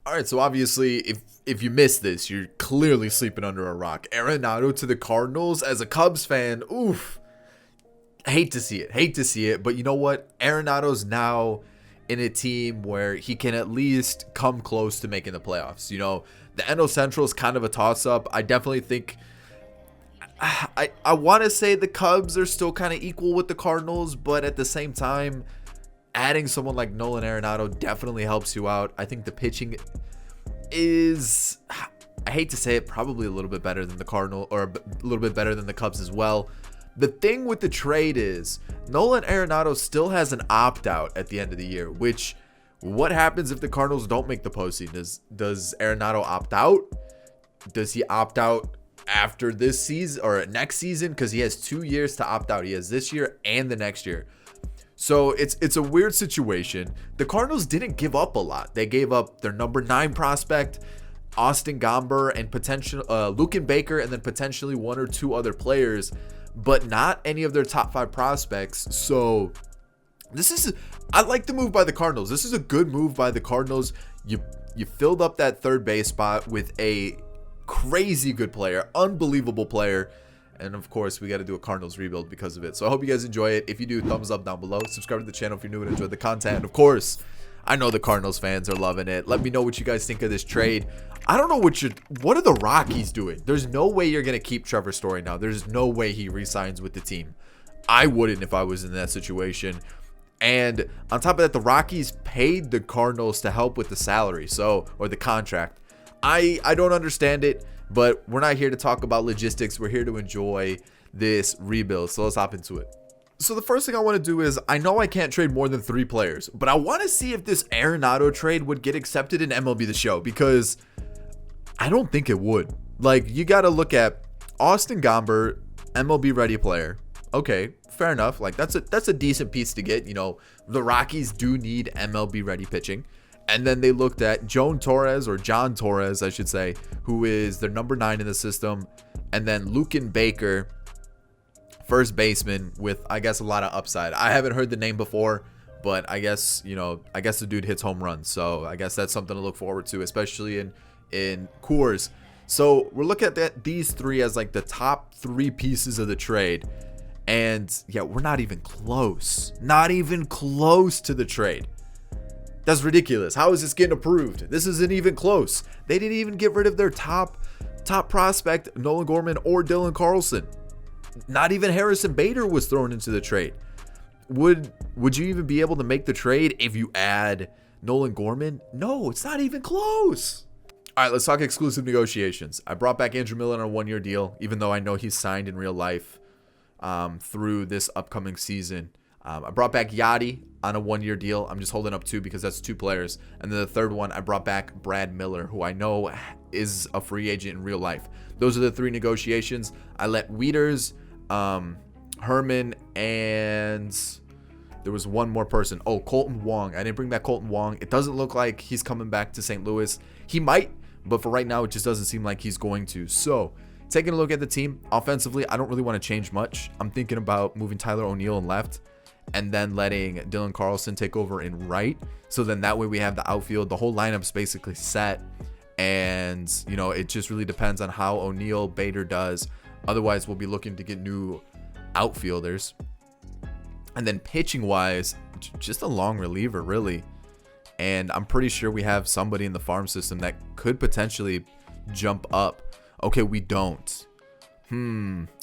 All right, so obviously, if you missed this, you're clearly sleeping under a rock. Arenado to the Cardinals as a Cubs fan, oof. Hate to see it. But you know what? Arenado's now in a team where he can at least come close to making the playoffs. You know, the NL Central is kind of a toss-up. I definitely think I want to say the Cubs are still kind of equal with the Cardinals, but at the same time, adding someone like Nolan Arenado definitely helps you out. I think the pitching is, I hate to say it, probably a little bit better than the Cardinal, or a little bit better than the Cubs as well. The thing with the trade is Nolan Arenado still has an opt-out at the end of the year, which, what happens if the Cardinals don't make the postseason? Does Arenado opt out? Does he opt out after this season or next season? Because he has 2 years to opt out. He has this year and the next year. So it's a weird situation. The Cardinals didn't give up a lot. They gave up their number 9 prospect, Austin Gomber, and potential Luken Baker, and then potentially 1 or 2 other players, but not any of their top 5 prospects. So I like the move by the Cardinals. This is a good move by the Cardinals. You filled up that third base spot with a crazy good player, unbelievable player. And of course, we got to do a Cardinals rebuild because of it. So I hope you guys enjoy it. If you do, thumbs up down below. Subscribe to the channel if you're new and enjoy the content. And of course, I know the Cardinals fans are loving it. Let me know what you guys think of this trade. I don't know what are the Rockies doing? There's no way you're going to keep Trevor Story now. There's no way he re-signs with the team. I wouldn't if I was in that situation. And on top of that, the Rockies paid the Cardinals to help with the salary, or the contract. I don't understand it. But we're not here to talk about logistics. We're here to enjoy this rebuild. So let's hop into it. So the first thing I want to do is, I know I can't trade more than 3 players, but I want to see if this Arenado trade would get accepted in MLB The Show, because I don't think it would. Like, you got to look at Austin Gomber, MLB ready player. Okay, fair enough. Like, that's a decent piece to get. You know, the Rockies do need MLB ready pitching. And then they looked at John Torres, I should say, who is their number 9 in the system. And then Luken Baker, first baseman with, I guess, a lot of upside. I haven't heard the name before, but I guess, the dude hits home runs. So I guess that's something to look forward to, especially in Coors. So we're looking at these 3 as like the top 3 pieces of the trade. And yeah, we're not even close. Not even close to the trade. That's ridiculous. How is this getting approved? This isn't even close. They didn't even get rid of their top prospect, Nolan Gorman or Dylan Carlson. Not even Harrison Bader was thrown into the trade. Would you even be able to make the trade if you add Nolan Gorman? No, it's not even close. All right, let's talk exclusive negotiations. I brought back Andrew Miller on a 1-year deal, even though I know he's signed in real life through this upcoming season. I brought back Yachty on a 1-year deal. I'm just holding up 2 because that's 2 players. And then the third one, I brought back Brad Miller, who I know is a free agent in real life. Those are the 3 negotiations. I let Wieters, Herman, and there was one more person. Oh, Colton Wong. I didn't bring back Colton Wong. It doesn't look like he's coming back to St. Louis. He might, but for right now, it just doesn't seem like he's going to. So, taking a look at the team, offensively, I don't really want to change much. I'm thinking about moving Tyler O'Neill in left, and then letting Dylan Carlson take over in right. So then that way we have the outfield. The whole lineup's basically set. And, it just really depends on how O'Neill, Bader does. Otherwise, we'll be looking to get new outfielders. And then pitching-wise, just a long reliever, really. And I'm pretty sure we have somebody in the farm system that could potentially jump up. Okay, we don't.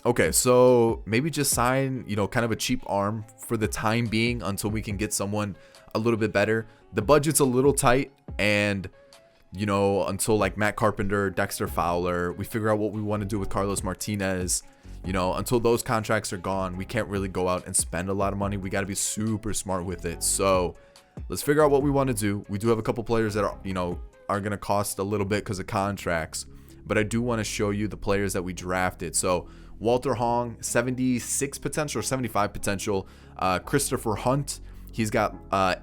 Okay, so maybe just sign, kind of a cheap arm for the time being until we can get someone a little bit better. The budget's a little tight, and, until like Matt Carpenter, Dexter Fowler, we figure out what we want to do with Carlos Martinez, until those contracts are gone, we can't really go out and spend a lot of money. We got to be super smart with it. So let's figure out what we want to do. We do have a couple players that are going to cost a little bit because of contracts. But I do want to show you the players that we drafted. So Walter Hong, 76 potential or 75 potential. Christopher Hunt, he's got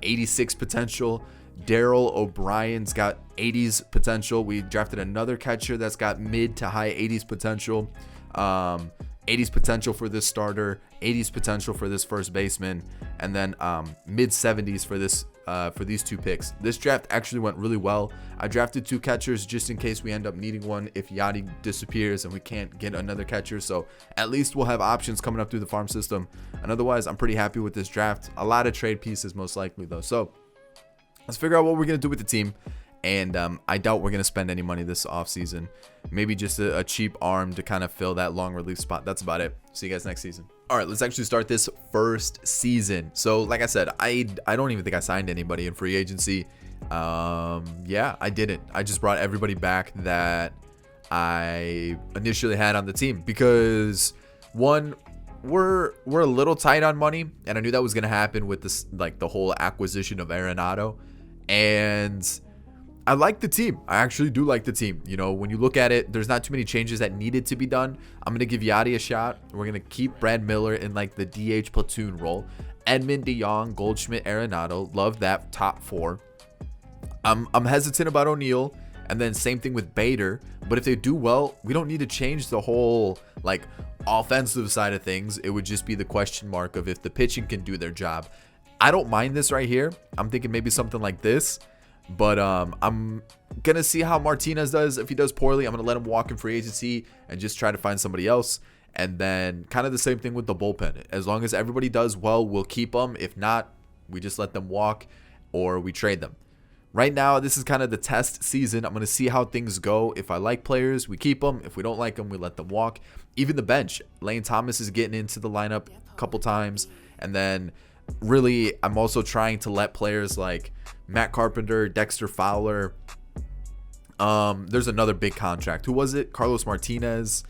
86 potential. Daryl O'Brien's got 80s potential. We drafted another catcher that's got mid to high 80s potential. 80s potential for this starter, 80s potential for this first baseman, and then mid 70s for this for these 2 picks. This draft actually went really well. I drafted 2 catchers just in case we end up needing one if Yachty disappears and we can't get another catcher. So at least we'll have options coming up through the farm system. And otherwise, I'm pretty happy with this draft. A lot of trade pieces most likely though. So let's figure out what we're going to do with the team. And I doubt we're going to spend any money this offseason. Maybe just a cheap arm to kind of fill that long relief spot. That's about it. See you guys next season. All right, let's actually start this first season. So like I said, I don't even think I signed anybody in free agency. Yeah, I didn't. I just brought everybody back that I initially had on the team because one, we're a little tight on money, and I knew that was going to happen with this, like the whole acquisition of Arenado. And I like the team. I actually do like the team. You know, when you look at it, there's not too many changes that needed to be done. I'm going to give Yachty a shot. We're going to keep Brad Miller in like the DH platoon role. Edman, DeYoung, Goldschmidt, Arenado. Love that top 4. I'm hesitant about O'Neill. And then same thing with Bader. But if they do well, we don't need to change the whole like offensive side of things. It would just be the question mark of if the pitching can do their job. I don't mind this right here. I'm thinking maybe something like this. But I'm going to see how Martinez does. If he does poorly, I'm going to let him walk in free agency and just try to find somebody else. And then kind of the same thing with the bullpen. As long as everybody does well, we'll keep them. If not, we just let them walk or we trade them. Right now, this is kind of the test season. I'm going to see how things go. If I like players, we keep them. If we don't like them, we let them walk. Even the bench. Lane Thomas is getting into the lineup a couple times. And then really, I'm also trying to let players like Matt Carpenter, Dexter Fowler. There's another big contract. Who was it? Carlos Martinez.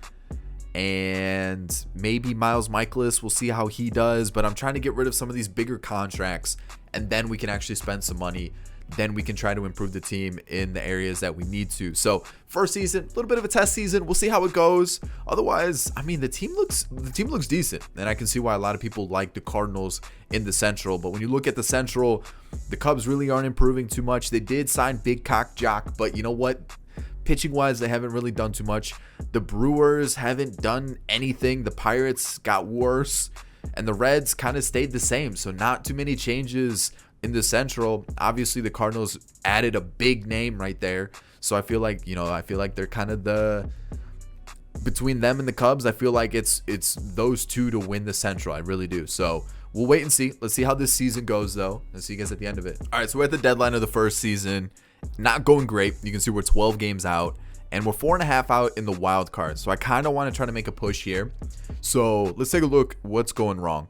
And maybe Miles Michaelis. We'll see how he does. But I'm trying to get rid of some of these bigger contracts. And then we can actually spend some money. Then we can try to improve the team in the areas that we need to. So first season, a little bit of a test season. We'll see how it goes. Otherwise, I mean, the team looks decent, and I can see why a lot of people like the Cardinals in the Central. But when you look at the Central, the Cubs really aren't improving too much. They did sign Big Cock Jock, but you know what? Pitching wise, they haven't really done too much. The Brewers haven't done anything. The Pirates got worse, and the Reds kind of stayed the same. So not too many changes in the Central. Obviously, the Cardinals added a big name right there. So I feel like, they're kind of between them and the Cubs, I feel like it's those two to win the Central. I really do. So we'll wait and see. Let's see how this season goes, though. I'll see you guys at the end of it. All right, so we're at the deadline of the first season. Not going great. You can see we're 12 games out, and we're 4.5 out in the wild card. So I kind of want to try to make a push here. So let's take a look what's going wrong.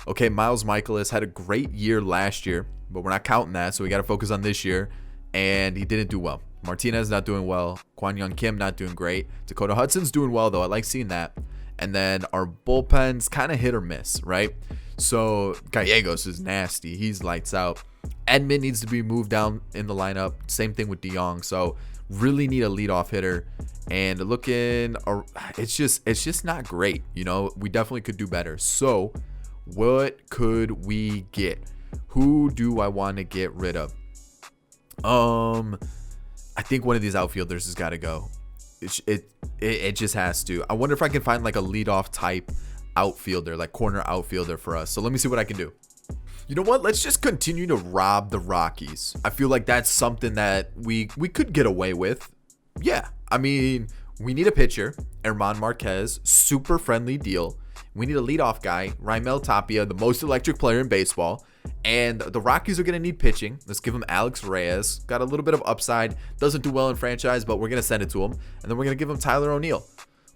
Okay, Miles Michaelis had a great year last year, but we're not counting that, so we got to focus on this year, and he didn't do well. Martinez not doing well. Kwon Young Kim not doing great. Dakota Hudson's doing well, though. I like seeing that. And then our bullpen's kind of hit or miss, right? So Gallegos is nasty. He's lights out. Edman needs to be moved down in the lineup. Same thing with DeYoung. So really need a leadoff hitter. And looking, it's just not great. You know, we definitely could do better. So what could we get? Who do I want to get rid of? I think one of these outfielders has got to go. It just has to. I wonder if I can find like a leadoff type outfielder, like corner outfielder for us. So let me see what I can do. You know what? Let's just continue to rob the Rockies. I feel like that's something that we could get away with. Yeah. I mean, we need a pitcher. Herman Marquez, super friendly deal. We need a leadoff guy, Raimel Tapia, the most electric player in baseball. And the Rockies are going to need pitching. Let's give him Alex Reyes. Got a little bit of upside. Doesn't do well in franchise, but we're going to send it to him. And then we're going to give him Tyler O'Neill.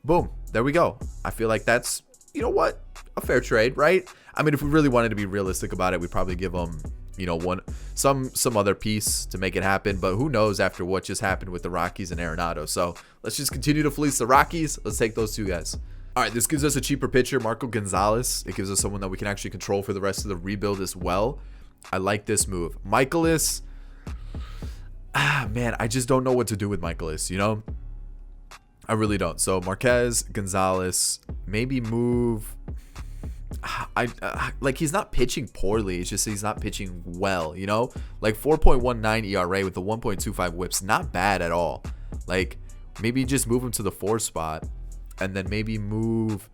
Boom. There we go. I feel like that's, you know what? A fair trade, right? I mean, if we really wanted to be realistic about it, we'd probably give him, you know, some other piece to make it happen. But who knows after what just happened with the Rockies and Arenado. So let's just continue to fleece the Rockies. Let's take those two guys. All right, this gives us a cheaper pitcher, Marco Gonzalez. It gives us someone that we can actually control for the rest of the rebuild as well. I like this move. Michaelis, man, I just don't know what to do with Michaelis, you know? I really don't. So Marquez, Gonzalez, maybe move. Like he's not pitching poorly. It's just he's not pitching well, you know? Like 4.19 ERA with the 1.25 whips, not bad at all. Like maybe just move him to the 4 spot. And then maybe move,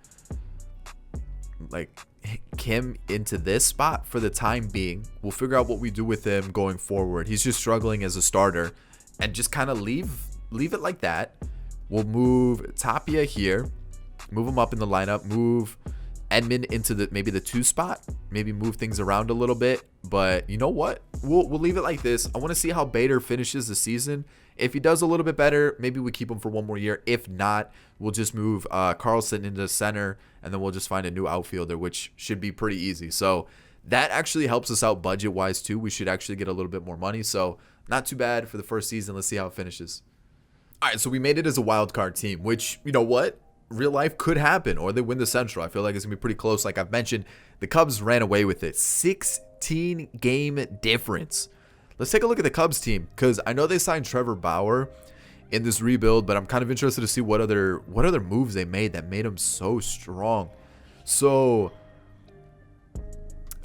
like, him into this spot for the time being. We'll figure out what we do with him going forward. He's just struggling as a starter, and just kind of leave it like that. We'll move Tapia here, move him up in the lineup, move Edman into maybe the 2 spot, maybe move things around a little bit. But you know what? We'll leave it like this. I want to see how Bader finishes the season. If he does a little bit better, maybe we keep him for 1 more year. If not, we'll just move Carlson into center, and then we'll just find a new outfielder, which should be pretty easy. So that actually helps us out budget-wise too. We should actually get a little bit more money. So not too bad for the first season. Let's see how it finishes. All right, so we made it as a wild card team, which, you know what? Real life could happen, or they win the Central. I feel like it's going to be pretty close. Like I've mentioned, the Cubs ran away with it. 16-game difference. Let's take a look at the Cubs team, because I know they signed Trevor Bauer in this rebuild, but I'm kind of interested to see what other moves they made that made them so strong. So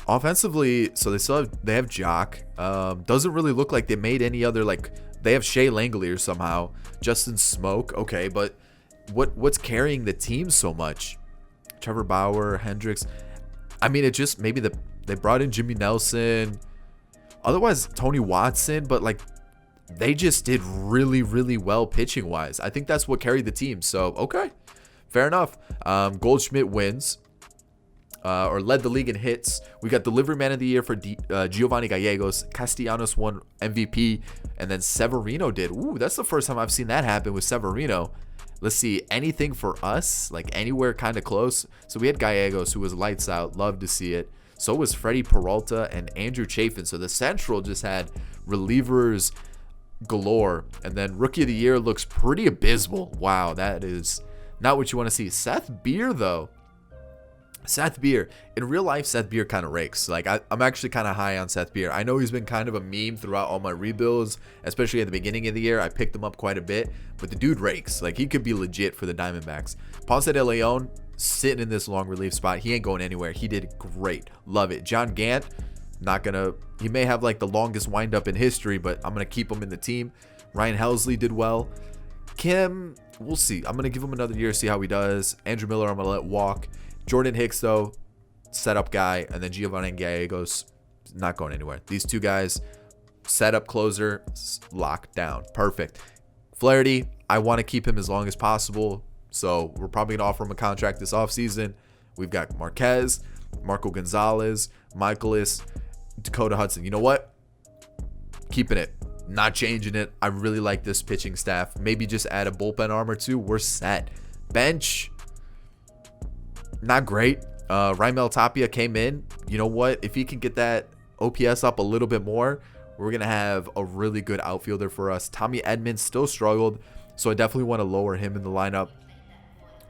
offensively, so they have Jock. Doesn't really look like they made any other, like they have Shea Langelier somehow, Justin Smoke. Okay, but what's carrying the team so much? Trevor Bauer, Hendricks. I mean, it just maybe they brought in Jimmy Nelson. Otherwise, Tony Watson, but like they just did really, really well pitching wise. I think that's what carried the team. So, okay, fair enough. Goldschmidt wins or led the league in hits. We got delivery man of the year for Giovanni Gallegos. Castellanos won MVP, and then Severino did. Ooh, that's the first time I've seen that happen with Severino. Let's see, anything for us, like anywhere kind of close. So we had Gallegos, who was lights out. Love to see it. So was Freddie Peralta and Andrew Chafin. So the Central just had relievers galore. And then Rookie of the Year looks pretty abysmal. Wow, that is not what you want to see. Seth Beer, though. Seth Beer. In real life, Seth Beer kind of rakes. Like, I'm actually kind of high on Seth Beer. I know he's been kind of a meme throughout all my rebuilds, especially at the beginning of the year. I picked him up quite a bit. But the dude rakes. Like, he could be legit for the Diamondbacks. Ponce de Leon, sitting in this long relief spot. He ain't going anywhere. He did great. Love it. John Gant, he may have like the longest windup in history, but I'm gonna keep him in the team. Ryan Helsley did well. Kim, we'll see. I'm gonna give him another year, see how he does. Andrew Miller, I'm gonna let walk. Jordan Hicks, though, setup guy, and then Giovanni Gallegos, not going anywhere. These 2 guys, setup, closer, locked down. Perfect. Flaherty, I want to keep him as long as possible. So we're probably going to offer him a contract this offseason. We've got Marquez, Marco Gonzalez, Michaelis, Dakota Hudson. You know what? Keeping it. Not changing it. I really like this pitching staff. Maybe just add a bullpen arm or 2. We're set. Bench, not great. Raimel Tapia came in. You know what? If he can get that OPS up a little bit more, we're going to have a really good outfielder for us. Tommy Edman still struggled, so I definitely want to lower him in the lineup.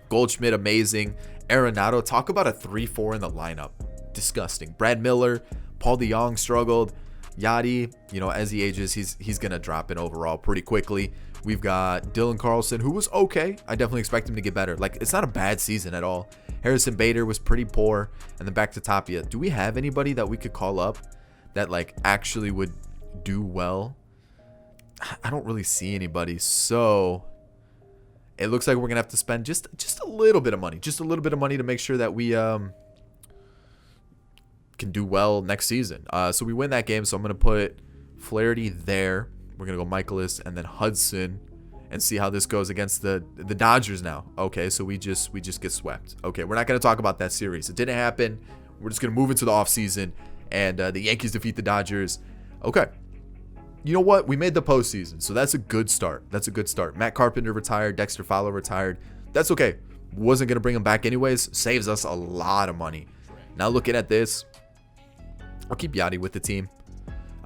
Goldschmidt, amazing. Arenado, talk about a 3-4 in the lineup. Disgusting. Brad Miller, Paul DeJong struggled. Yachty, you know, as he ages, he's going to drop in overall pretty quickly. We've got Dylan Carlson, who was okay. I definitely expect him to get better. Like, it's not a bad season at all. Harrison Bader was pretty poor. And then back to Tapia. Do we have anybody that we could call up that, like, actually would do well? I don't really see anybody. So it looks like we're going to have to spend just a little bit of money. Just a little bit of money to make sure that we can do well next season. So we win that game. So I'm going to put Flaherty there. We're going to go Michaelis and then Hudson and see how this goes against the Dodgers now. Okay, so we just get swept. Okay, we're not going to talk about that series. It didn't happen. We're just going to move into the offseason, and the Yankees defeat the Dodgers. Okay. You know what? We made the postseason, so that's a good start. Matt Carpenter retired. Dexter Fowler retired. That's okay. Wasn't going to bring him back anyways. Saves us a lot of money. Now looking at this, I'll keep Yachty with the team.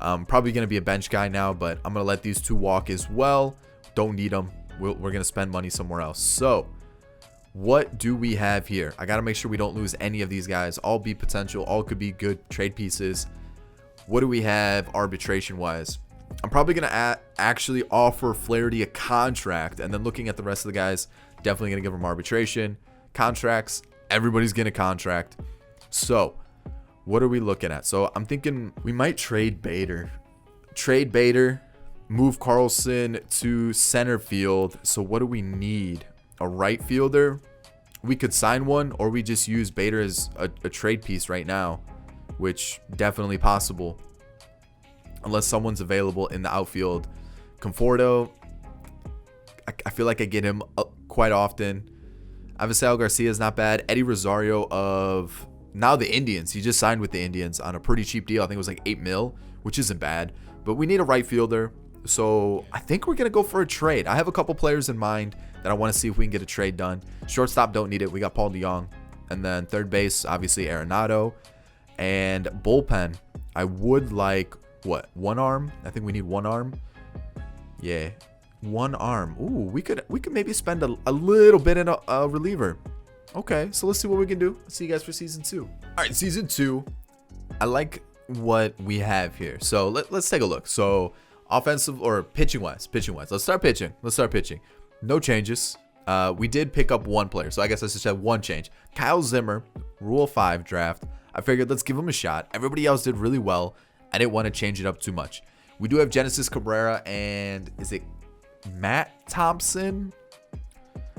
Probably going to be a bench guy now, but I'm going to let these 2 walk as well. Don't need them. We're going to spend money somewhere else. So what do we have here? I got to make sure we don't lose any of these guys. All be potential. All could be good trade pieces. What do we have arbitration-wise? I'm probably going to actually offer Flaherty a contract. And then looking at the rest of the guys, definitely going to give them arbitration. Contracts, everybody's getting a contract. So what are we looking at? So I'm thinking we might trade Bader. Move Carlson to center field. So what do we need? A right fielder we could sign one, or we just use Bader as a trade piece right now, which definitely possible. Unless someone's available in the outfield. Conforto, I feel like I get him quite often. Avisail Garcia is not bad. Eddie Rosario of now the Indians. He just signed with the Indians on a pretty cheap deal. I think it was like $8 million, which isn't bad. But we need a right fielder. So I think we're going to go for a trade. I have a couple players in mind that I want to see if we can get a trade done. Shortstop, don't need it. We got Paul DeJong. And then third base, obviously Arenado. And bullpen, I would like, what, one arm? I think we need one arm. Yeah, one arm. Ooh, we could maybe spend a little bit in a reliever. Okay, so let's see what we can do. See you guys for season 2. All right, season 2. I like what we have here. So let's take a look. So offensive or pitching wise. Let's start pitching. No changes. We did pick up one player, so I guess I just have one change. Kyle Zimmer, Rule 5 draft. I figured let's give him a shot. Everybody else did really well. I didn't want to change it up too much. We do have Genesis Cabrera and is it Matt Thompson?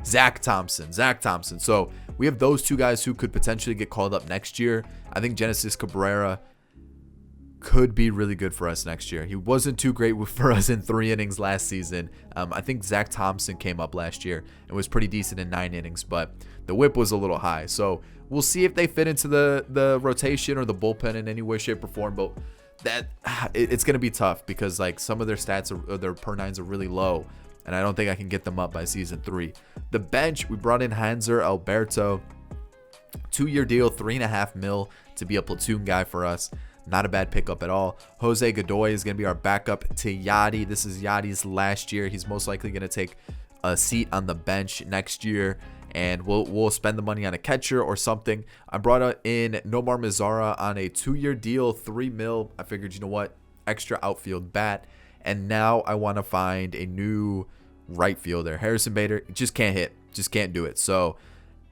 Zach Thompson. So we have those two guys who could potentially get called up next year. I think Genesis Cabrera could be really good for us next year. He wasn't too great for us in 3 innings last season. I think Zach Thompson came up last year and was pretty decent in 9 innings, but the whip was a little high. So we'll see if they fit into the rotation or the bullpen in any way, shape, or form. But it's going to be tough because like some of their stats or their per nines are really low, and I don't think I can get them up by season 3. The bench, we brought in Hanser Alberto, 2-year deal, $3.5 million to be a platoon guy for us. Not a bad pickup at all. Jose Godoy is going to be our backup to Yadi. This is Yadi's last year. He's most likely going to take a seat on the bench next year, and we'll spend the money on a catcher or something. I brought in Nomar Mazara on a 2-year deal, $3 million. I figured, you know what, extra outfield bat. And now I want to find a new right fielder. Harrison Bader just can't hit, just can't do it. So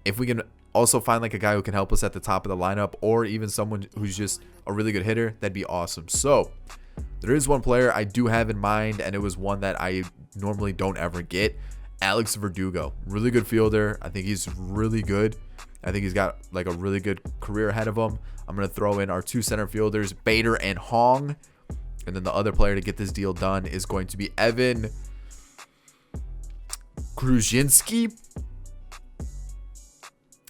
if we can also find like a guy who can help us at the top of the lineup, or even someone who's just a really good hitter, that'd be awesome. So there is one player I do have in mind, and it was one that I normally don't ever get. Alex Verdugo, really good fielder. I think he's really good. I think he's got like a really good career ahead of him. I'm going to throw in our 2 center fielders, Bader and Hong. And then the other player to get this deal done is going to be Evan Krujinski.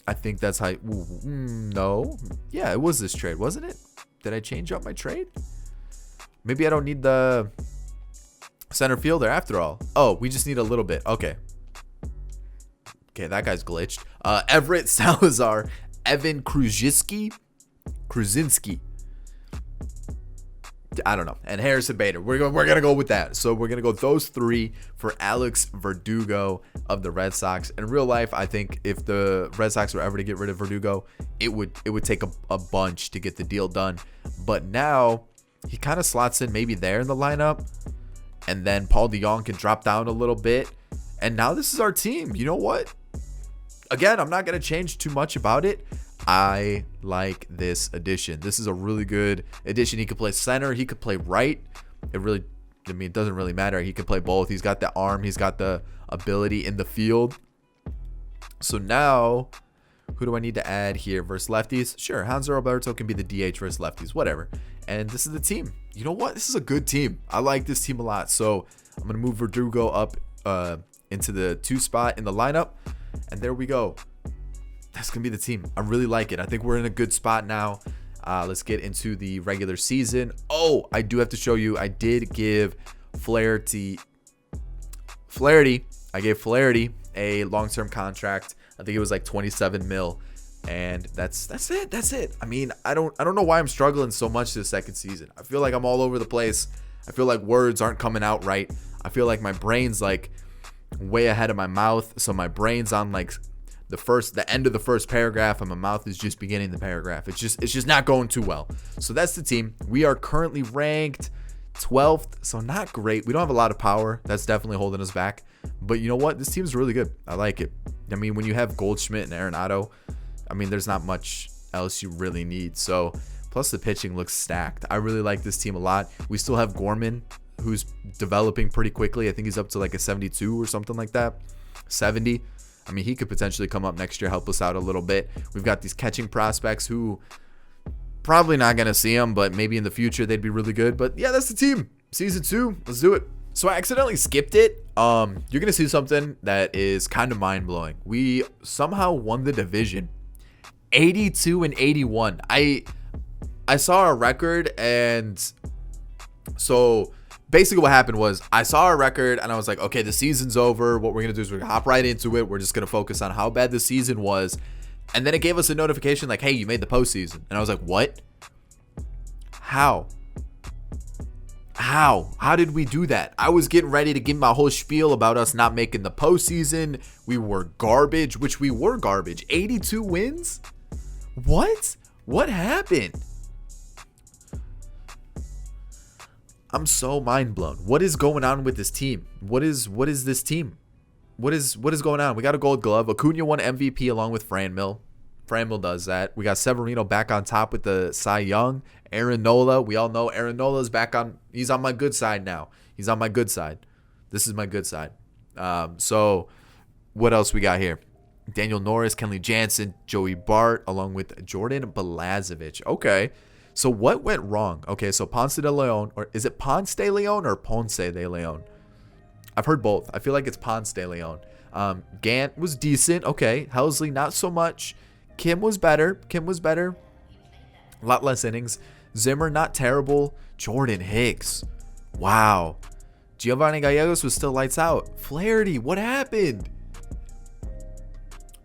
I think that's how. No. Yeah, it was this trade, wasn't it? Did I change up my trade? Maybe I don't need the center fielder after all. Oh, we just need a little bit. Okay, that guy's glitched. Everett Salazar, Evan Krujinski. I don't know. And Harrison Bader. We're gonna go with that. So we're gonna go those 3 for Alex Verdugo of the Red Sox. In real life, I think if the Red Sox were ever to get rid of Verdugo, it would take a bunch to get the deal done. But now he kind of slots in maybe there in the lineup, and then Paul DeJong can drop down a little bit. And now this is our team. You know what? Again, I'm not gonna change too much about it. I like this addition. This is a really good addition. He could play center. He could play right. It doesn't really matter. He could play both. He's got the arm. He's got the ability in the field. So now, who do I need to add here versus lefties? Sure, Hanser Alberto can be the DH versus lefties, whatever. And this is the team. You know what? This is a good team. I like this team a lot. So I'm going to move Verdugo up into the 2 spot in the lineup. And there we go. That's going to be the team. I really like it. I think we're in a good spot now. Let's get into the regular season. Oh, I do have to show you. I did give Flaherty. I gave Flaherty a long-term contract. I think it was like $27 million. And that's it. I mean, I don't know why I'm struggling so much this second season. I feel like I'm all over the place. I feel like words aren't coming out right. I feel like my brain's like way ahead of my mouth. So my brain's on like the end of the first paragraph, and my mouth is just beginning the paragraph. It's just not going too well. So that's the team. We are currently ranked 12th, so not great. We don't have a lot of power. That's definitely holding us back. But you know what? This team's really good. I like it. I mean, when you have Goldschmidt and Arenado, I mean, there's not much else you really need. So plus the pitching looks stacked. I really like this team a lot. We still have Gorman, who's developing pretty quickly. I think he's up to like a 72 or something like that. 70. I mean, he could potentially come up next year, help us out a little bit. We've got these catching prospects who probably not going to see them, but maybe in the future they'd be really good. But yeah, that's the team. Season 2. Let's do it. So I accidentally skipped it. You're going to see something that is kind of mind-blowing. We somehow won the division. 82-81. I saw a record, and so basically what happened was I saw a record and I was like, okay, the season's over. What we're going to do is we're going to hop right into it. We're just going to focus on how bad the season was. And then it gave us a notification like, hey, you made the postseason. And I was like, what? How did we do that? I was getting ready to give my whole spiel about us not making the postseason. We were garbage, which we were garbage. 82 wins? What happened? I'm so mind blown. What is going on with this team? What is this team? What is going on? We got a Gold Glove. Acuna won MVP along with Franmil. Franmil does that. We got Severino back on top with the Cy Young. Aaron Nola. We all know Aaron Nola's back on. He's on my good side now. He's on my good side. This is my good side. So what else we got here? Daniel Norris, Kenley Jansen, Joey Bart, along with Jordan Balazovic. Okay. So what went wrong? Okay, so Ponce de Leon, or is it Ponce de Leon or Ponce de Leon? I've heard both. I feel like it's Ponce de Leon. Gant was decent. Okay, Helsley not so much. Kim was better. A lot less innings. Zimmer not terrible. Jordan Hicks. Wow. Giovanni Gallegos was still lights out. Flaherty, what happened?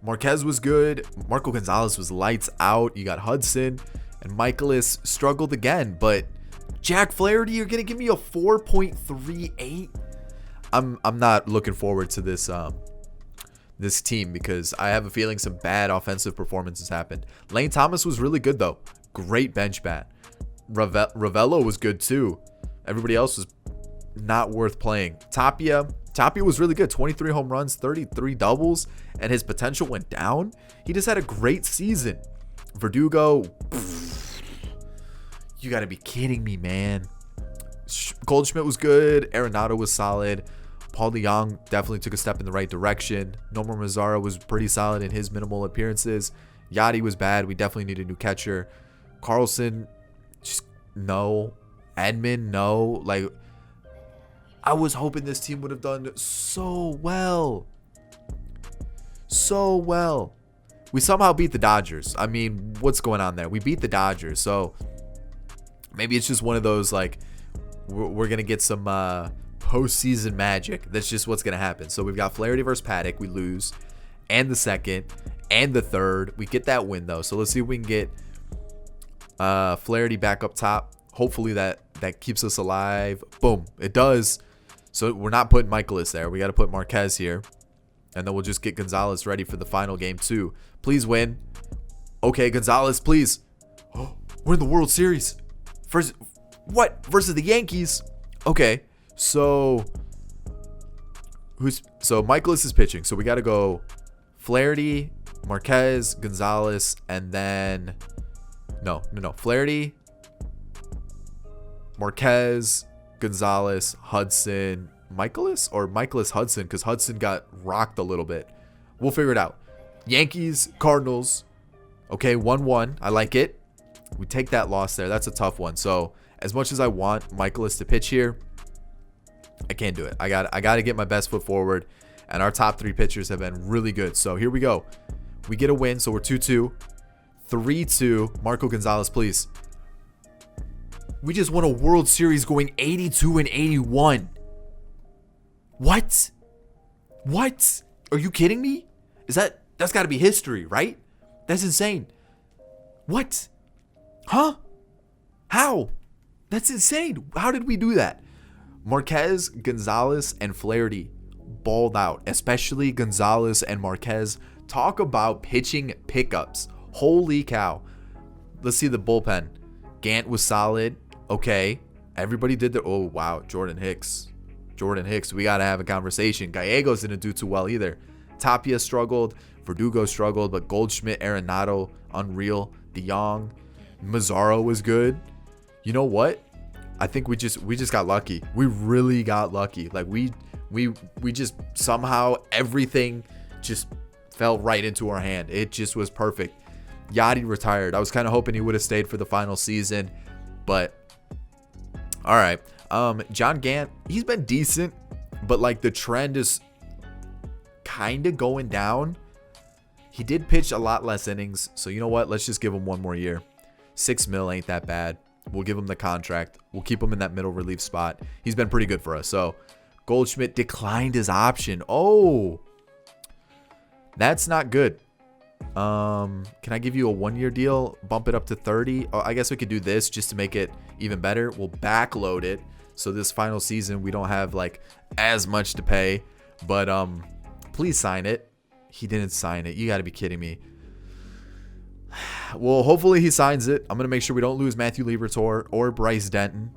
Marquez was good. Marco Gonzalez was lights out. You got Hudson. And Michaelis struggled again, but Jack Flaherty, you're gonna give me a 4.38. I'm not looking forward to this this team because I have a feeling some bad offensive performances happened. Lane Thomas was really good though. Great bench bat. Ravello was good too. Everybody else was not worth playing. Tapia was really good. 23 home runs, 33 doubles, and his potential went down. He just had a great season. Verdugo, you got to be kidding me, man. Goldschmidt was good. Arenado was solid. Paul DeYoung definitely took a step in the right direction. Nomar Mazara was pretty solid in his minimal appearances. Yachty was bad. We definitely need a new catcher. Carlson, just no. Edman, no. Like, I was hoping this team would have done so well. So well. We somehow beat the Dodgers. I mean, what's going on there? We beat the Dodgers. So maybe it's just one of those, like, we're going to get some postseason magic. That's just what's going to happen. So we've got Flaherty versus Paddock. We lose. And the second. And the third. We get that win, though. So let's see if we can get Flaherty back up top. Hopefully that keeps us alive. Boom. It does. So we're not putting Michaelis there. We got to put Marquez here. And then we'll just get Gonzalez ready for the final game, too. Please win. Okay, Gonzalez, please. Oh, we're in the World Series. Versus the Yankees. Okay, so Michaelis is pitching. So we got to go Flaherty, Marquez, Gonzalez, and then no. Flaherty, Marquez, Gonzalez, Hudson, Michaelis Hudson, because Hudson got rocked a little bit. We'll figure it out. Yankees, Cardinals. Okay, 1-1. I like it. We take that loss there. That's a tough one. So as much as I want Michaelis to pitch here, I can't do it. I got to get my best foot forward. And our top 3 pitchers have been really good. So here we go. We get a win. So we're 2-2. 3-2. Marco Gonzalez, please. We just won a World Series going 82-81. What? Are you kidding me? That's got to be history, right? That's insane. What? Huh? How? That's insane. How did we do that? Marquez, Gonzalez, and Flaherty balled out, especially Gonzalez and Marquez. Talk about pitching pickups. Holy cow. Let's see the bullpen. Gant was solid. Okay. Everybody did their... Oh, wow. Jordan Hicks. We got to have a conversation. Gallegos didn't do too well either. Tapia struggled. Verdugo struggled. But Goldschmidt, Arenado, unreal. DeYoung. Mazzaro was good. You know what? I think we just got lucky. We really got lucky. Like we just somehow everything just fell right into our hand. It just was perfect. Yachty retired. I was kind of hoping he would have stayed for the final season, but all right. John Gant, he's been decent, but like the trend is kind of going down. He did pitch a lot less innings, so you know what? Let's just give him one more year. $6 million ain't that bad. We'll give him the contract. We'll keep him in that middle relief spot. He's been pretty good for us. So Goldschmidt declined his option. Oh, that's not good. Can I give you a 1-year deal? Bump it up to 30? Oh, I guess we could do this just to make it even better. We'll backload it. So this final season, we don't have like as much to pay, but please sign it. He didn't sign it. You got to be kidding me. Well, hopefully he signs it. I'm going to make sure we don't lose Matthew Liberatore or Bryce Denton.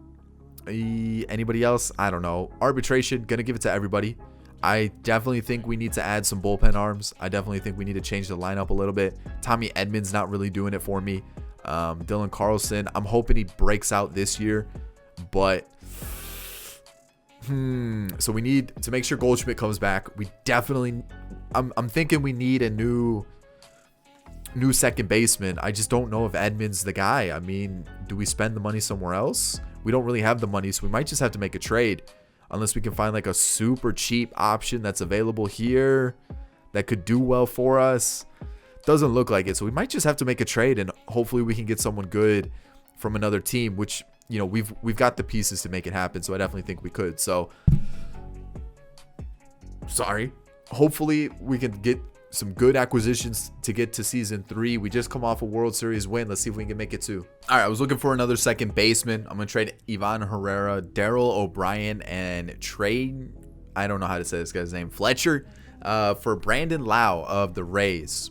Anybody else? I don't know. Arbitration, going to give it to everybody. I definitely think we need to add some bullpen arms. I definitely think we need to change the lineup a little bit. Tommy Edmonds not really doing it for me. Dylan Carlson, I'm hoping he breaks out this year, but so we need to make sure Goldschmidt comes back. We definitely, I'm thinking we need a new second baseman. I just don't know if Edmonds the guy. I mean, do we spend the money somewhere else? We don't really have the money, so we might just have to make a trade. Unless we can find like a super cheap option that's available here that could do well for us. Doesn't look like it. So we might just have to make a trade, and hopefully we can get someone good from another team, which, you know, we've got the pieces to make it happen. So I definitely think we could. So sorry. Hopefully we can get some good acquisitions to get to season 3. We just come off a World Series win. Let's see if we can make it too. All right, I was looking for another second baseman. I'm going to trade Ivan Herrera, Daryl O'Brien, and trade, I don't know how to say this guy's name, Fletcher, for Brandon Lau of the Rays.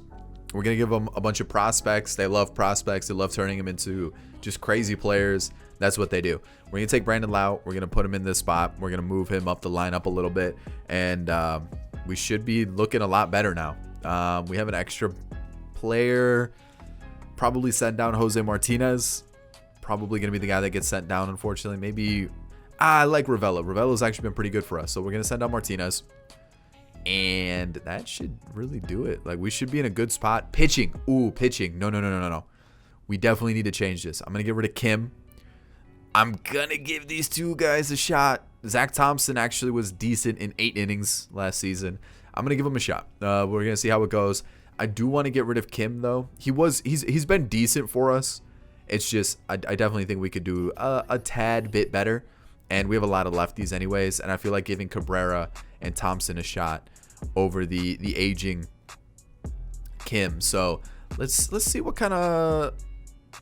We're going to give them a bunch of prospects. They love prospects. They love turning them into just crazy players. That's what they do. We're going to take Brandon Lau. We're going to put him in this spot. We're going to move him up the lineup a little bit, and we should be looking a lot better now. We have an extra player. Probably send down Jose Martinez. Probably going to be the guy that gets sent down, unfortunately. Maybe I like Ravella. Ravella's actually been pretty good for us. So we're going to send down Martinez. And that should really do it. Like, we should be in a good spot. Pitching. Ooh, pitching. No. We definitely need to change this. I'm going to get rid of Kim. I'm going to give these two guys a shot. Zach Thompson actually was decent in 8 innings last season. I'm going to give him a shot. We're going to see how it goes. I do want to get rid of Kim, though. He's been decent for us. It's just I definitely think we could do a tad bit better. And we have a lot of lefties anyways. And I feel like giving Cabrera and Thompson a shot over the aging Kim. So let's see what kind of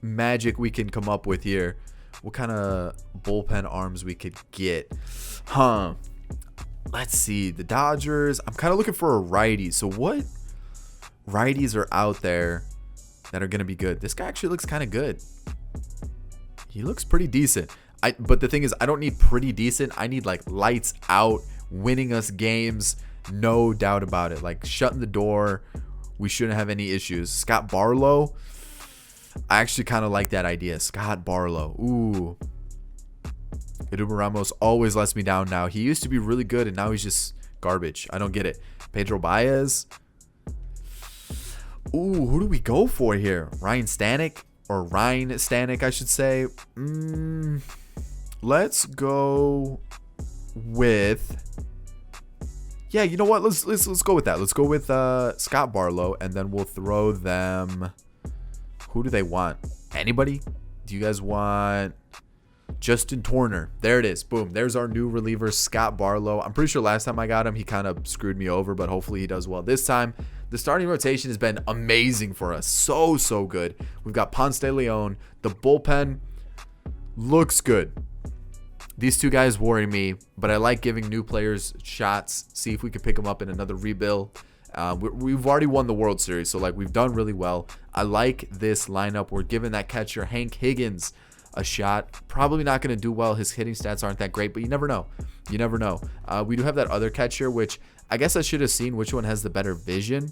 magic we can come up with here. What kind of bullpen arms we could get. Let's see. The Dodgers. I'm kind of looking for a righty. So what righties are out there that are going to be good? This guy actually looks kind of good. He looks pretty decent. But the thing is, I don't need pretty decent. I need like lights out, winning us games. No doubt about it. Like shutting the door. We shouldn't have any issues. Scott Barlow. I actually kind of like that idea. Scott Barlow. Ooh. Edubin Ramos always lets me down now. He used to be really good, and now he's just garbage. I don't get it. Pedro Baez. Ooh, who do we go for here? Ryan Stanek? Or Ryan Stanek, I should say. Let's go with... Yeah, you know what? Let's go with that. Let's go with Scott Barlow, and then we'll throw them... Who do they want? Anybody? Do you guys want Justin Turner? There it is. Boom. There's our new reliever, Scott Barlow. I'm pretty sure last time I got him, he kind of screwed me over, but hopefully he does well this time. The starting rotation has been amazing for us. So good. We've got Ponce de Leon. The bullpen looks good. These two guys worry me, but I like giving new players shots. See if we can pick them up in another rebuild. We've already won the World Series, so like we've done really well. I like this lineup. We're giving that catcher Hank Higgins a shot. Probably not going to do well. His hitting stats aren't that great, but you never know. You never know. We do have that other catcher, which I guess I should have seen which one has the better vision.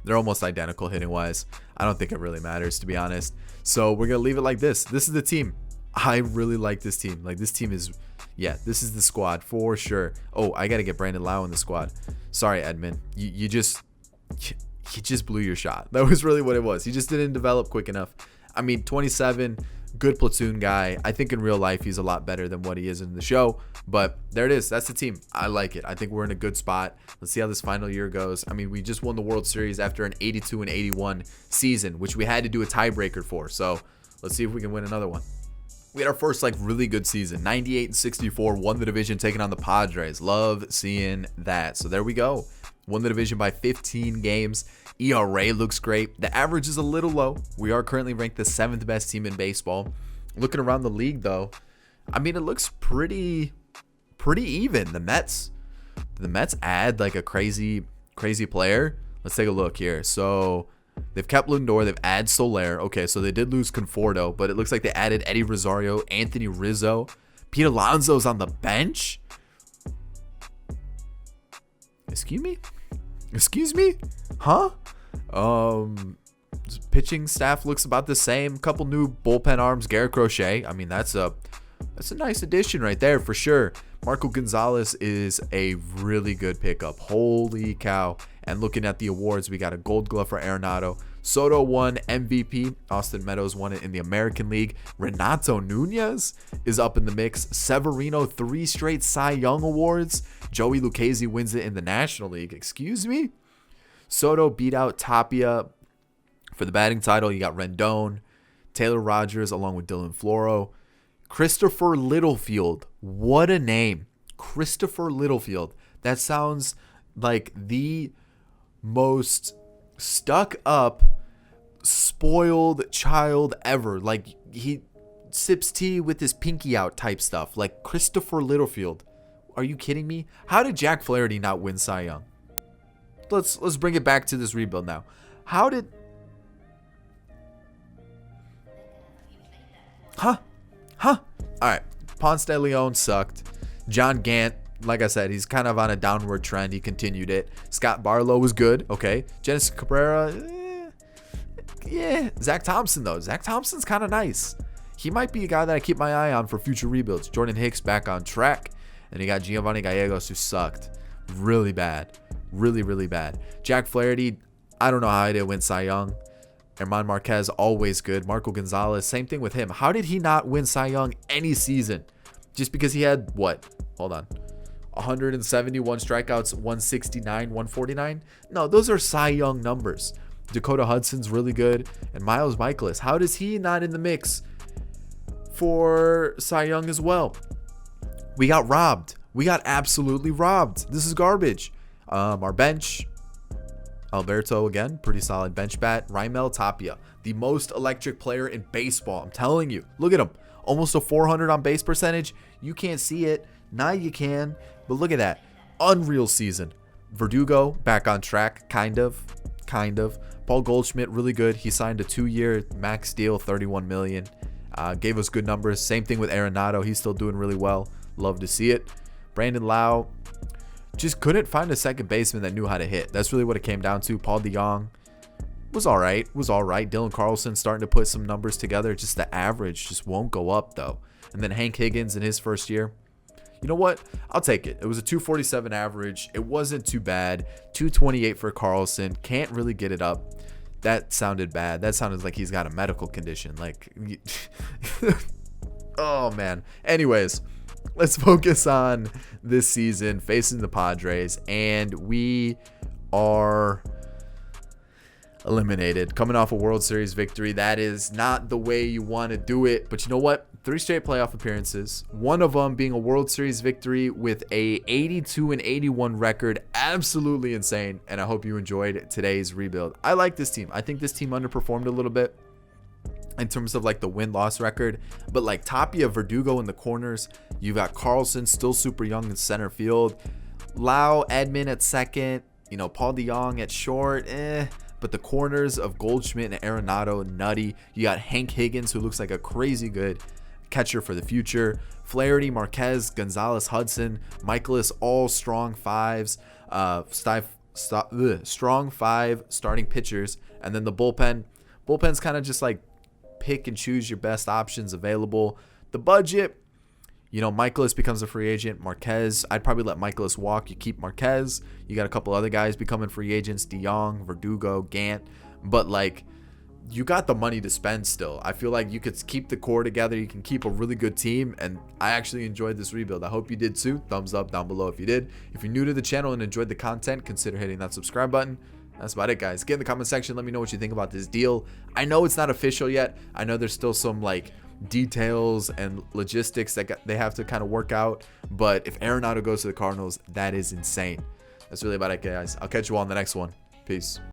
They're almost identical hitting wise. I don't think it really matters, to be honest. So we're going to leave it like this. This is the team. I really like this team. Like this team is, yeah, this is the squad for sure. Oh, I got to get Brandon Lau in the squad. Sorry, Edmund. You just he just blew your shot. That was really what it was. He just didn't develop quick enough. I mean, 27, good platoon guy. I think in real life he's a lot better than what he is in the show. But there it is. That's the team. I like it. I think we're in a good spot. Let's see how this final year goes. I mean, we just won the World Series after an 82 and 81 season, which we had to do a tiebreaker for. So let's see if we can win another one. We had our first really good season, 98 and 64, won the division, taking on the Padres. Love seeing that. So there we go. Won the division by 15 games. ERA looks great. The average is a little low. We are currently ranked the 7th best team in baseball. Looking around the league though, I mean, it looks pretty even. The Mets add a crazy player. Let's take a look here. So they've kept Lindor. They've added Soler. Okay, so they did lose Conforto, but it looks like they added Eddie Rosario, Anthony Rizzo. Pete Alonso's on the bench. Excuse me? Huh? Pitching staff looks about the same. Couple new bullpen arms. Garrett Crochet. I mean, that's a nice addition right there for sure. Marco Gonzalez is a really good pickup. Holy cow. And looking at the awards, we got a Gold Glove for Arenado. Soto won MVP. Austin Meadows won it in the American League. Renato Nunez is up in the mix. Severino, 3 straight Cy Young awards. Joey Lucchesi wins it in the National League. Excuse me? Soto beat out Tapia for the batting title. You got Rendon, Taylor Rogers along with Dylan Floro. Christopher Littlefield. What a name. Christopher Littlefield. That sounds like the most stuck up, spoiled child ever. Like he sips tea with his pinky out type stuff. Like Christopher Littlefield. Are you kidding me? How did Jack Flaherty not win Cy Young? Let's bring it back to this rebuild now. How did... Huh? Alright. Ponce de Leon sucked. John Gant, like I said, he's kind of on a downward trend. He continued it. Scott Barlow was good. Okay. Genesis Cabrera, yeah. Zach Thompson, though. Zach Thompson's kind of nice. He might be a guy that I keep my eye on for future rebuilds. Jordan Hicks back on track. And you got Giovanni Gallegos, who sucked. Really bad. Really bad. Jack Flaherty, I don't know how he didn't win Cy Young. Herman Marquez, always good. Marco Gonzalez, same thing with him. How did he not win Cy Young any season? Just because he had, what? Hold on. 171 strikeouts, 169, 149? No, those are Cy Young numbers. Dakota Hudson's really good. And Miles Michaelis, how does he not in the mix for Cy Young as well? We got robbed. We got absolutely robbed. This is garbage. Our bench, Alberto again, pretty solid bench bat. Raimel Tapia, the most electric player in baseball. I'm telling you. Look at him. Almost a 400 on base percentage. You can't see it. Now you can. But look at that. Unreal season. Verdugo back on track. Kind of. Paul Goldschmidt, really good. He signed a 2-year max deal, $31 million. Gave us good numbers. Same thing with Arenado. He's still doing really well. Love to see it. Brandon Lau just couldn't find a second baseman that knew how to hit. That's really what it came down to. Paul DeJong was all right. Dylan Carlson starting to put some numbers together. Just the average just won't go up, though. And then Hank Higgins in his first year. You know what? I'll take it. It was a 247 average. It wasn't too bad. 228 for Carlson. Can't really get it up. That sounded bad. That sounded like he's got a medical condition. Like, oh, man. Anyways, let's focus on this season facing the Padres, and we are eliminated coming off a World Series victory. That is not the way you want to do it, but you know what? 3 straight playoff appearances, one of them being a World Series victory with a 82 and 81 record. Absolutely insane, and I hope you enjoyed today's rebuild. I like this team. I think this team underperformed a little bit in terms of like the win-loss record, but like Tapia, Verdugo in the corners. You got Carlson still super young in center field, Lau, Edman at second, you know, Paul DeJong at short, but the corners of Goldschmidt and Arenado, nutty. You got Hank Higgins, who looks like a crazy good catcher for the future. Flaherty, Marquez, Gonzalez, Hudson, Michaelis, all strong fives, strong 5 starting pitchers. And then the bullpen's kind of just like pick and choose your best options available. The budget, You know, Michaelis becomes a free agent. Marquez, I'd probably let Michaelis walk. You keep Marquez. You got a couple other guys becoming free agents, DeYoung, Verdugo, Gant. But, like, you got the money to spend still. I feel like you could keep the core together. You can keep a really good team. And I actually enjoyed this rebuild. I hope you did too. Thumbs up down below if you did. If you're new to the channel and enjoyed the content, consider hitting that subscribe button. That's about it, guys. Get in the comment section. Let me know what you think about this deal. I know it's not official yet. I know there's still some, like, details and logistics that they have to kind of work out. But if Arenado goes to the Cardinals, that is insane. That's really about it, guys. I'll catch you all in the next one. Peace.